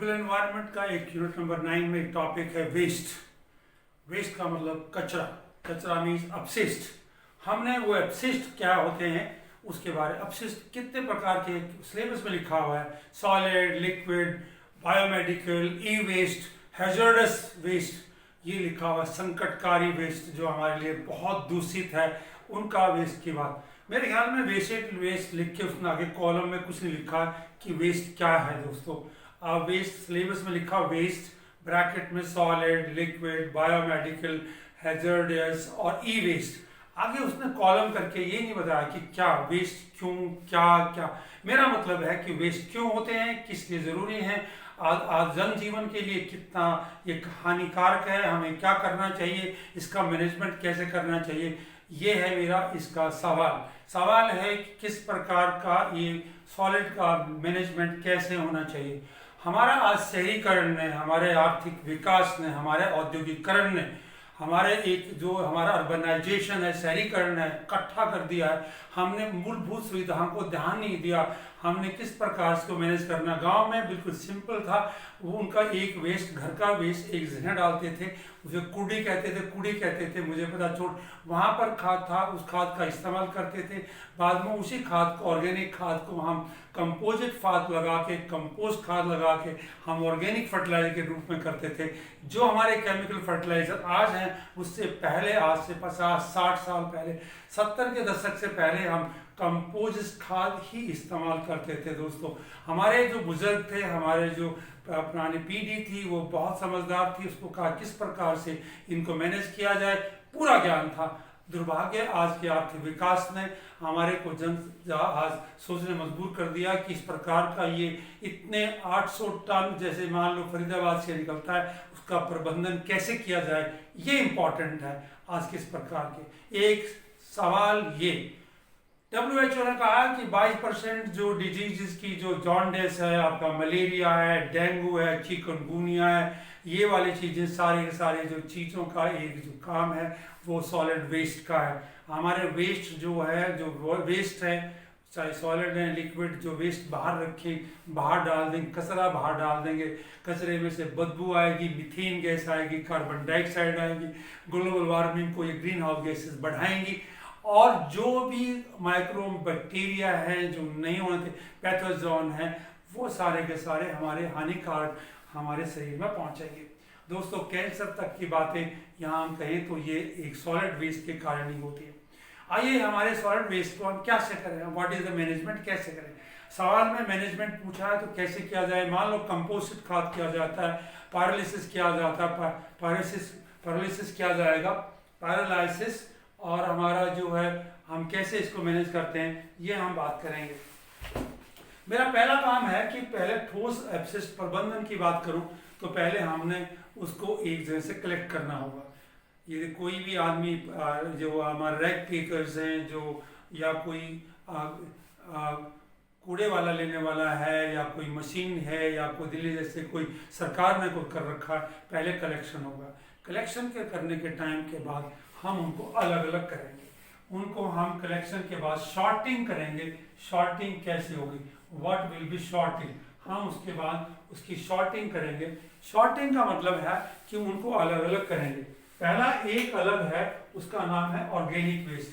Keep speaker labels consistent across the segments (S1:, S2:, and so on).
S1: Physical environment का एक unit number 9 में एक टॉपिक है वेस्ट। वेस्ट का मतलब कचरा। कचरा मीन्स अपशिष्ट। हमने वो अपशिष्ट क्या होते हैं उसके बारे अपशिष्ट कितने प्रकार के सिलेबस में लिखा हुआ है। सॉलिड, लिक्विड, बायोमेडिकल, ई वेस्ट, हैजर्डस वेस्ट, ये लिखा हुआ है। संकटकारी वेस्ट जो हमारे लिए बहुत दूषित है, उनका वेस्ट की बात। मेरे ख्याल में वेस्ट लिख के उसने आगे कॉलम में कुछ नहीं लिखा कि वेस्ट क्या है दोस्तों। वेस्ट सिलेबस में लिखा वेस्ट ब्रैकेट में सॉलिड, लिक्विड, बायोमेडिकल, हैजर्डस और ई वेस्ट। आगे उसने कॉलम करके ये नहीं बताया कि क्या वेस्ट, क्यों, क्या क्या। मेरा मतलब है कि वेस्ट क्यों होते हैं, किस लिए ज़रूरी हैं, आज जनजीवन के लिए कितना ये हानिकारक है, हमें क्या करना चाहिए, इसका मैनेजमेंट कैसे करना चाहिए। ये है मेरा इसका सवाल है कि किस प्रकार का ये सॉलिड का मैनेजमेंट कैसे होना चाहिए। हमारा आज शहरीकरण ने, हमारे आर्थिक विकास ने, हमारे औद्योगिकरण ने, हमारे एक जो हमारा अर्बनाइजेशन है, शहरीकरण है, इकट्ठा कर दिया है। हमने मूलभूत सुविधाओं को ध्यान नहीं दिया। हमने किस प्रकार इसको मैनेज करना। गांव में बिल्कुल सिंपल था, वो उनका एक वेस्ट, घर का वेस्ट एक जगह डालते थे, उसे कूड़ी कहते थे, मुझे पता छोड़। वहाँ पर खाद था, उस खाद का इस्तेमाल करते थे। बाद में उसी खाद को, ऑर्गेनिक खाद को हम कंपोजिट खाद लगा के, कंपोस्ट खाद लगा के हम ऑर्गेनिक फर्टिलाइजर के रूप में करते थे। जो हमारे केमिकल फर्टिलाइजर आज हैं, उससे पहले, आज से 50-60 साल पहले, 70 के दशक से पहले हम कंपोजिट खाद ही इस्तेमाल करते थे दोस्तों। हमारे जो बुजुर्ग थे, हमारे जो पुरानी पीढ़ी थी, वो बहुत समझदार थी। उसको कहा किस प्रकार से इनको मैनेज किया जाए, पूरा ज्ञान था। दुर्भाग्य आज के आर्थिक विकास ने हमारे को आज सोचने मजबूर कर दिया कि इस प्रकार का ये इतने 800 टन जैसे मान लो फरीदाबाद से निकलता है, उसका प्रबंधन कैसे किया जाए, ये इम्पोर्टेंट है आज किस प्रकार के। एक सवाल ये, WHO ने कहा कि 22% जो डिजीज की जो जॉन्डिस है, आपका मलेरिया है, डेंगू है, चिकनगुनिया है, ये वाली चीज़ें सारी जो चीज़ों का एक जो काम है वो सॉलिड वेस्ट का है। हमारे वेस्ट जो है, जो वेस्ट है, चाहे सॉलिड है, लिक्विड, जो वेस्ट बाहर रखें, बाहर डाल देंगे, कचरा बाहर डाल देंगे, कचरे में से बदबू आएगी, मीथेन गैस आएगी, कार्बन डाइऑक्साइड आएगी, ग्लोबल वार्मिंग को ये ग्रीन हाउस गैसेस बढ़ाएंगी। और जो भी माइक्रो बैक्टीरिया हैं जो नहीं होने थे, पैथोजन हैं, वो सारे के सारे हमारे हानिकारक हमारे शरीर में पहुंचेंगे दोस्तों। कैंसर तक की बातें यहाँ हम कहें तो ये एक सॉलिड वेस्ट के कारण ही होती है। आइए हमारे सॉलिड वेस्ट को हम कैसे करें, व्हाट इज द मैनेजमेंट, कैसे करें। सवाल में मैनेजमेंट पूछा है तो कैसे किया जाए। मान लो कंपोस्ट खाद किया जाता है, पायरोलिसिस किया जाता है, पायरोलिसिस किया जाएगा, पायरोलाइसिस, और हमारा जो है हम कैसे इसको मैनेज करते हैं, ये हम बात करेंगे। मेरा पहला काम है कि पहले ठोस अपशिष्ट प्रबंधन की बात करूं तो पहले हमने उसको एक जगह से कलेक्ट करना होगा। ये कोई भी आदमी जो हमारे रैग पिकर्स हैं, जो या कोई कूड़े वाला लेने वाला है, या कोई मशीन है, या कोई दिल्ली जैसे कोई सरकार ने कोई कर रखा है, पहले कलेक्शन होगा। कलेक्शन के करने के टाइम के बाद हम उनको अलग अलग करेंगे। उनको हम कलेक्शन के बाद शॉर्टिंग करेंगे। शॉर्टिंग कैसे होगी, व्हाट विल बी शॉर्टिंग, हम उसके बाद उसकी शॉर्टिंग करेंगे। शॉर्टिंग का मतलब है कि उनको अलग अलग करेंगे। पहला एक अलग है, उसका नाम है ऑर्गेनिक वेस्ट।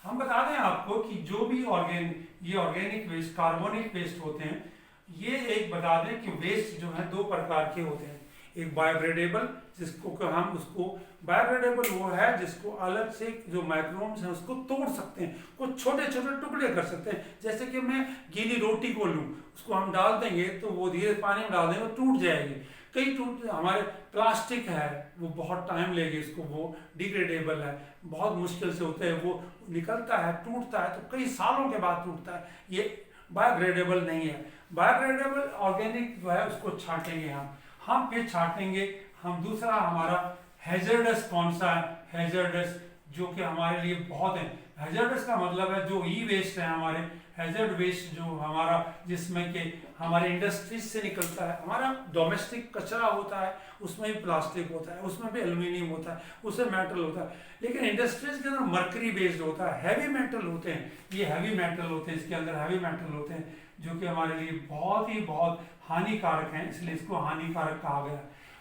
S1: हम बता दें आपको कि जो भी ऑर्गेनिक वेस्ट, कार्बनिक वेस्ट होते हैं, ये एक बता दें कि वेस्ट जो है दो प्रकार के होते हैं। एक बायोडिग्रेडेबल, जिसको हम उसको बायोडिग्रेडेबल वो है जिसको अलग से जो माइक्रोब्स हैं उसको तोड़ सकते हैं, कुछ छोटे छोटे टुकड़े कर सकते हैं। जैसे कि मैं गीली रोटी को लूँ, उसको हम डाल देंगे तो वो धीरे पानी में डाल देंगे, वो टूट जाएगी। कई हमारे प्लास्टिक है, वो बहुत टाइम लेगी, इसको वो डिग्रेडेबल है, बहुत मुश्किल से होता है, वो निकलता है, टूटता है तो कई सालों के बाद टूटता है। ये बायोडिग्रेडेबल नहीं है। बायोडिग्रेडेबल ऑर्गेनिक जो है उसको छांटेंगे हम फिर छाटेंगे हम। दूसरा हमारा हैजर्डस कौन सा है, हैजर्डस जो कि हमारे लिए बहुत है। हैजर्डस का मतलब है जो ई वेस्ट है हमारे, हैजर्ड वेस्ट जो हमारा, जिसमें कि हमारे इंडस्ट्रीज से निकलता है, हमारा डोमेस्टिक कचरा होता है, उसमें भी प्लास्टिक होता है, उसमें भी एल्यूमिनियम होता है, उसमें मेटल होता है। लेकिन इंडस्ट्रीज के अंदर मर्करी बेस्ड होता है, हैवी मेटल होते हैं, ये हैवी मेटल होते हैं, इसके अंदर हैवी मेटल होते हैं जो कि हमारे लिए बहुत हानिकारक हैं, इसलिए इसको हानिकारक कहा गया।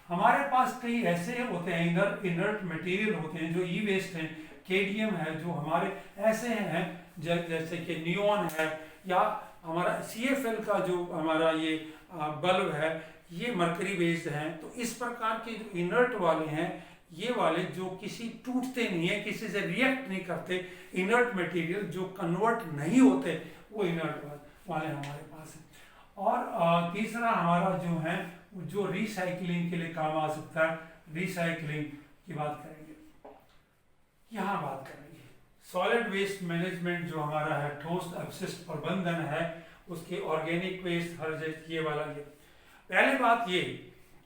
S1: हमारे पास कई ऐसे होते हैं इनर्ट मटेरियल होते हैं जो ई वेस्ट हैं, केडीएम है, जो हमारे ऐसे हैं जैसे कि नियॉन है, या हमारा CFL का जो हमारा ये बल्ब है, ये मरकरी बेस्ड हैं। तो इस प्रकार के जो इनर्ट वाले हैं, ये वाले जो किसी टूटते नहीं है, किसी से रिएक्ट नहीं करते, इनर्ट मटेरियल जो कन्वर्ट नहीं होते, वो इनर्ट वाले हमारे पास है। और तीसरा हमारा जो है जो रिसाइकलिंग के लिए काम आ सकता है, रिसाइकलिंग की बात करेंगे, यहाँ बात करेंगे। सॉलिड वेस्ट मैनेजमेंट जो हमारा है, ठोस अपशिष्ट प्रबंधन है, उसके ऑर्गेनिक वेस्ट, हर जगह ये वाला। ये पहले बात, ये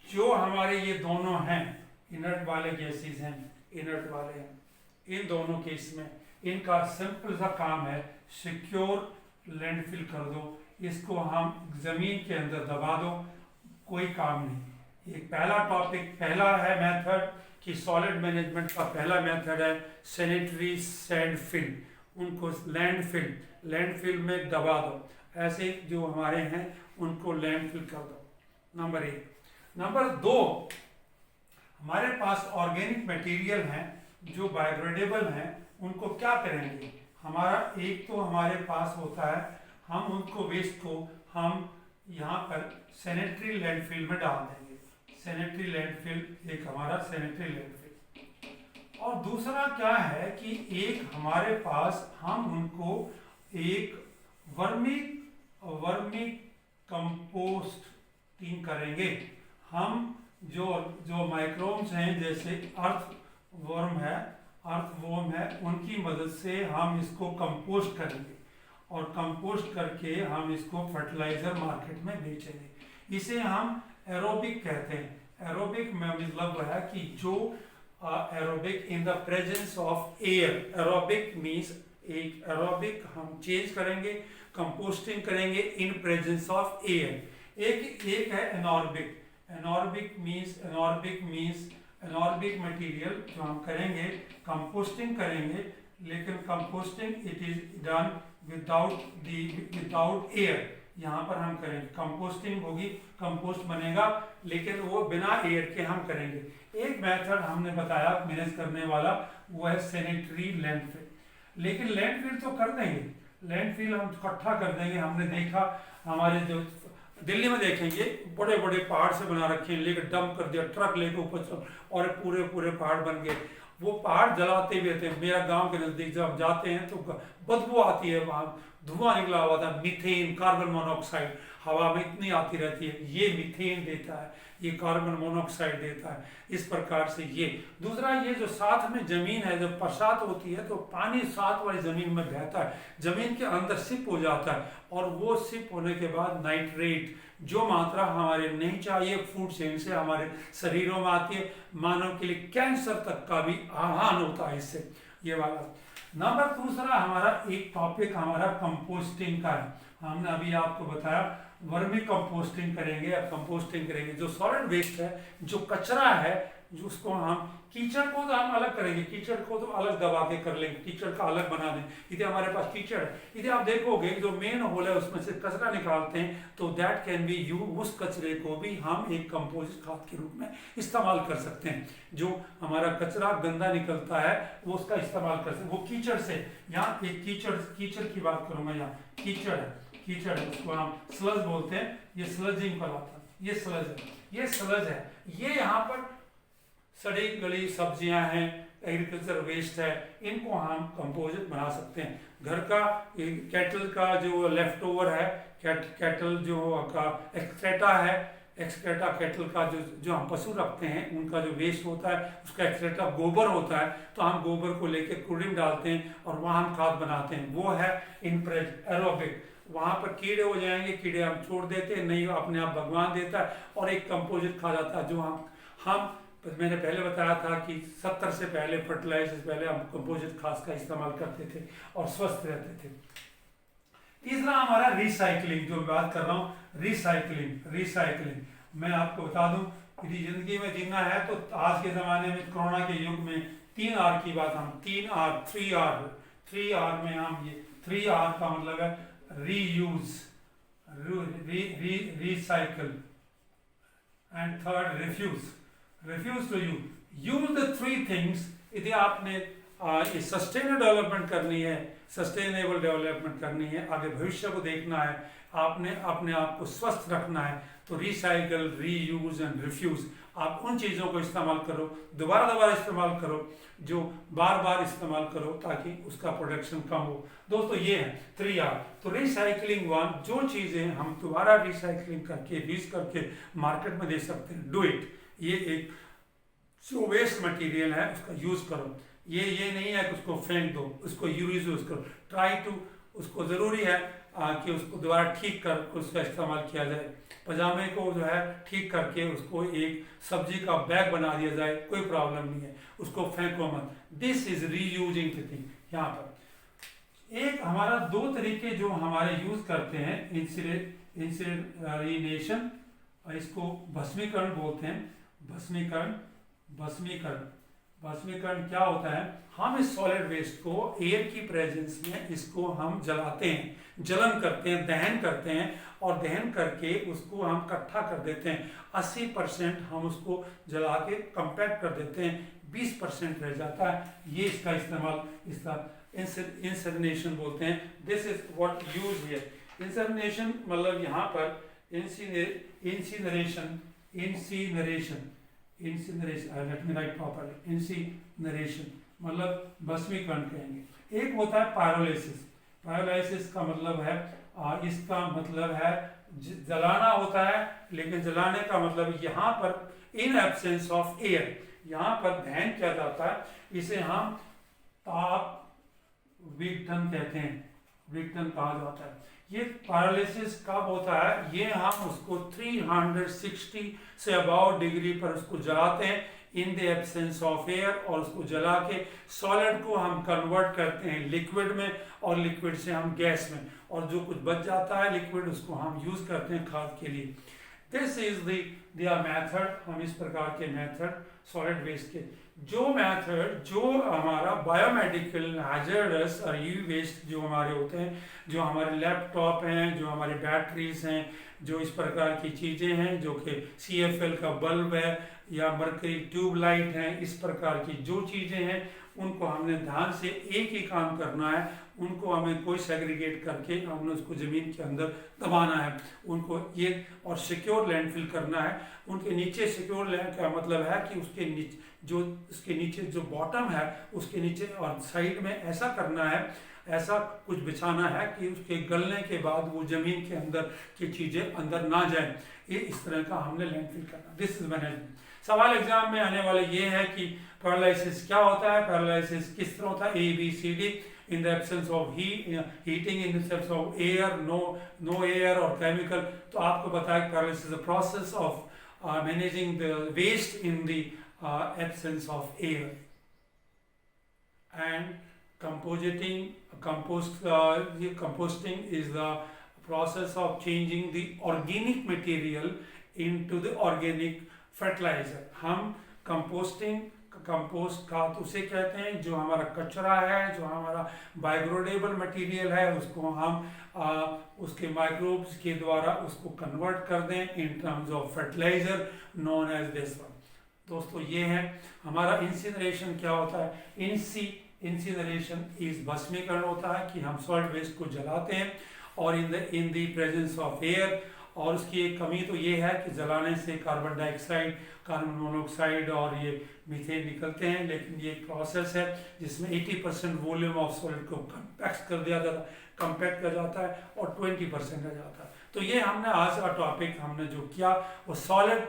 S1: जो हमारे ये दोनों हैं इनर्ट वाले गैसेस हैं, इनर्ट वाले हैं, इन दोनों केस में इनका सिंपल सा काम है, सिक्योर लैंडफिल कर दो, इसको हम जमीन के अंदर दबा दो, कोई काम नहीं। एक पहला टॉपिक, पहला है मेथड कि सॉलिड मैनेजमेंट का पहला मेथड है सैनिटरी सैंड फिल, उनको लैंडफिल में दबा दो, ऐसे जो हमारे हैं उनको लैंडफिल कर दो, नंबर 1। नंबर 2, हमारे पास ऑर्गेनिक मटेरियल हैं जो बायोडिग्रेडेबल हैं, उनको क्या करेंगे, हमारा एक तो हमारे पास होता है, हम उनको वेस्ट को हम यहाँ पर सैनिटरी लैंडफिल में डाल देंगे। सैनिटरी लैंडफिल एक हमारा सैनिटरी लैंडफिल। और दूसरा क्या है कि एक हमारे पास हम उनको एक वर्मी कंपोस्टिंग करेंगे। हम जो माइक्रोब्स हैं जैसे अर्थवर्म है, उनकी मदद से हम इसको कंपोस्ट करेंगे, और कंपोस्ट करके हम इसको फर्टिलाइजर मार्केट में बेचेंगे। इसे हम एरोबिक कहते हैं। एरोबिक में मतलब है कि जो aerobic in the presence of air, aerobic means एक एरोबिक हम चेंज करेंगे, कंपोस्टिंग करेंगे इन प्रेजेंस ऑफ एयर। एक है एनॉर्बिक। एनॉर्बिक मीन्स एनॉर्बिक मटेरियल जो हम करेंगे, कंपोस्टिंग करेंगे, लेकिन composting it is done without air. यहाँ पर हम करेंगे कंपोस्टिंग होगी, कंपोस्ट बनेगा, लेकिन वो बिना एयर के हम करेंगे। एक मेथड हमने बताया मैनेज करने वाला, वो है सैनिटरी लैंडफिल। लेकिन लैंडफिल तो कर देंगे, लैंडफिल हम इकट्ठा कर देंगे। हमने देखा हमारे जो दिल्ली में देखेंगे बड़े बड़े पहाड़ से बना रखे हैं, लेकर डंप कर दिया, ट्रक लेकर ऊपर, और पूरे पहाड़ बन गए। वो पहाड़ जलाते भी रहते हैं। मेरा गांव के नजदीक जब जाते हैं तो बदबू आती है, वहाँ धुआं निकला हुआ था, मीथेन, कार्बन मोनोऑक्साइड हवा में इतनी आती रहती है। ये मीथेन देता है, ये कार्बन मोनोऑक्साइड देता है। इस प्रकार से ये दूसरा, ये जो साथ में जमीन है, जब बरसात होती है तो पानी साथ वाली जमीन में बहता है, जमीन के अंदर सिप हो जाता है, और वो सिप होने के बाद नाइट्रेट जो मात्रा हमारे नहीं चाहिए फूड चेन से हमारे शरीरों में आती है, मानव के लिए कैंसर तक का भी आह्वान होता है इससे, ये वाला। नंबर दूसरा हमारा एक टॉपिक हमारा कंपोस्टिंग का है। हमने अभी आपको बताया वर्मी कंपोस्टिंग करेंगे या कंपोस्टिंग करेंगे। जो सॉलिड वेस्ट है, जो कचरा है, जो उसको हम कीचड़ को तो हम अलग करेंगे, कीचड़ को तो अलग दबा के कर लेंगे, कीचड़ का अलग बना दें। इधर हमारे पास कीचड़ है, इधर आप देखोगे जो मेन होल है उसमें से कचरा निकालते हैं, तो दैट कैन बी यूज, उस कचरे को भी हम एक कंपोजिट खाद के रूप में इस्तेमाल कर सकते हैं। जो हमारा कचरा गंदा निकलता है वो उसका इस्तेमाल कर सकते हैं, वो कीचड़ से। यहाँ एक कीचड़ की बात करूंगा, यहाँ कीचड़ है, उसको हम स्लज बोलते हैं, ये स्लजिंग कहलाता है, ये स्लज है। ये यहाँ पर सड़ी गली सब्जियां हैं, एग्रीकल्चर वेस्ट है, इनको हम कंपोजिट बना सकते हैं। घर का कैटल का जो लेफ्ट ओवर है, कैटल जो का एक्सक्रेटा है, एक्सक्रेटा कैटल का जो हम पशु रखते हैं उनका जो वेस्ट होता है, उसका एक्सक्रेटा गोबर होता है, तो हम गोबर को लेके कुड़िम डालते हैं और वहाँ हम खाद बनाते हैं। वो है इनप्रेज एरोबिक। वहाँ पर कीड़े हो जाएंगे, कीड़े हम छोड़ देते हैं, नहीं अपने आप भगवान देता है, और एक कंपोजिट खाद आता है जो हम मैंने पहले बताया था कि 70 से पहले, फर्टिलाइजर से पहले हम कंपोजिट खाद का इस्तेमाल करते थे और स्वस्थ रहते थे। तीसरा हमारा रिसाइकलिंग, जो मैं बात कर रहा हूँ, रिसाइकलिंग मैं आपको बता दूं, यदि जिंदगी में जीना है तो आज के ज़माने में, कोरोना के युग में 3 R की बात, हम 3 R में हम ये 3 R का मतलब है reuse, recycle, and third refuse to use the three things. यदि आपने सस्टेनेबल डेवलपमेंट करनी है, सस्टेनेबल डेवलपमेंट करनी है, आगे भविष्य को देखना है, आपने अपने आप को स्वस्थ रखना है, तो रिसाइकल, रीयूज एंड रिफ्यूज, आप उन चीज़ों को इस्तेमाल करो, दोबारा इस्तेमाल करो, जो बार बार इस्तेमाल करो ताकि उसका प्रोडक्शन कम हो। दोस्तों ये है 3R। तो रिसाइकलिंग वन, जो चीज़ें हम दोबारा रिसाइकलिंग करके यूज करके मार्केट में दे सकते हैं, डू इट। ये एक जो वेस्ट मटेरियल है उसका यूज करो, ये नहीं है कि उसको फेंक दो, उसको यूज करो, ट्राई टू, उसको ज़रूरी है कि उसको दोबारा ठीक कर उसका इस्तेमाल किया जाए। पजामे को जो है ठीक करके उसको एक सब्जी का बैग बना दिया जाए, कोई प्रॉब्लम नहीं है, उसको फेंको मत। This is reusing the thing. यहाँ पर एक हमारा दो तरीके जो हमारे यूज करते हैं, इंसिनरेशन, इसको भस्मीकरण बोलते हैं। भस्मीकरण क्या होता है, हम इस सॉलिड वेस्ट को एयर की प्रेजेंस में इसको हम जलाते हैं, जलन करते हैं, दहन करते हैं, और दहन करके उसको हम इकट्ठा कर देते हैं। 80% हम उसको जला के कंपैक्ट कर देते हैं, 20% रह जाता है। ये इसका इस्तेमाल, इसका इंसिनरेशन बोलते हैं। This is what use here. Incineration मतलब यहाँ पर इंसिनरेशन मतलब भस्मीकरण कहेंगे। एक होता है पायरोलाइसिस का मतलब है इसका मतलब है जलाना होता है, लेकिन जलाने का मतलब यहाँ पर इन एब्सेंस ऑफ एयर, यहाँ पर दहन किया जाता है। इसे हम ताप विघटन कहते हैं, विघटन कहा जाता है। ये पैरालिसिस कब होता है, ये हम उसको 360 से अबाउट डिग्री पर उसको जलाते हैं in the absence of air, और उसको जला के सॉलिड को हम कन्वर्ट करते हैं लिक्विड में, और लिक्विड से हम गैस में, और जो कुछ बच जाता है लिक्विड उसको हम यूज करते हैं खाद के लिए। This is the method. हम इस प्रकार के मेथड सॉलिड वेस्ट के, जो मेथड जो हमारा बायोमेडिकल हैजर्डस और ई वेस्ट जो हमारे होते हैं, जो हमारे लैपटॉप हैं, जो हमारी बैटरीज हैं, जो इस प्रकार की चीज़ें हैं, जो कि CFL का बल्ब है या मरकरी ट्यूबलाइट है, इस प्रकार की जो चीज़ें हैं, उनको हमने ध्यान से एक ही काम करना है, उनको हमें कोई सेग्रीगेट करके हमने उसको ज़मीन के अंदर दबाना है, उनको ये और सिक्योर लैंडफिल करना है। उनके नीचे सिक्योर लैंड का मतलब है कि उसके नीचे जो बॉटम है उसके नीचे और साइड में ऐसा करना है, ऐसा कुछ बिछाना है कि उसके गलने के बाद वो ज़मीन के अंदर की चीज़ें अंदर ना जाए। ये इस तरह का हमने लैंडफिल करना। This is management. सवाल एग्जाम में आने वाले ये है कि पैरालिसिस क्या होता है, पैरालिसिस किस तरह होता है, ABCD। in the absence of heating, in the absence of air, no air or chemical। तो आपको पता है paralysis is the process of managing the waste in the absence of air। and composting is the process of changing the organic material into the organic fertilizer। हम compost खाद उसे कहते हैं जो हमारा कचरा है, जो हमारा बायोडिग्रेडेबल मटेरियल है, उसको हम उसके माइक्रोब्स के द्वारा उसको कन्वर्ट कर दें in terms of fertiliser known as this one. दोस्तों ये है हमारा इंसिनरेशन। क्या होता है इंसिनरेशन इज भस्मीकरण होता है कि हम सॉलिड वेस्ट को जलाते हैं और in the presence of air. और उसकी एक कमी तो ये है कि जलाने से कार्बन डाइऑक्साइड, कार्बन मोनोऑक्साइड और ये मीथेन निकलते हैं, लेकिन ये एक प्रोसेस है जिसमें 80% वॉल्यूम ऑफ सॉलिड को कंपैक्ट किया जाता है और 20% रह जाता है। तो ये हमने आज का टॉपिक हमने जो किया वो सॉलिड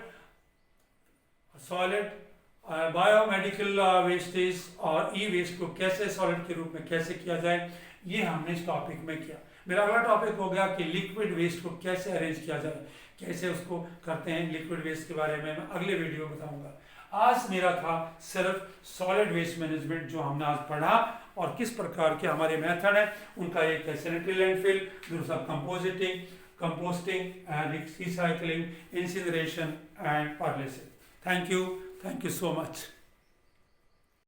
S1: बायोमेडिकल वेस्टेज और ई वेस्ट को कैसे सॉलिड के रूप में कैसे किया जाए, ये हमने इस टॉपिक में किया। मेरा अगला टॉपिक हो गया कि लिक्विड वेस्ट को कैसे अरेंज किया जाए, कैसे उसको करते हैं। लिक्विड वेस्ट के बारे में मैं अगले वीडियो में बताऊंगा। आज मेरा था सिर्फ सॉलिड वेस्ट मैनेजमेंट जो हमने आज पढ़ा और किस प्रकार के हमारे मेथड है उनका। एक है सैनिटरी लैंडफिल, दूसरा composting and recycling, incineration and paralysis. Thank you so much.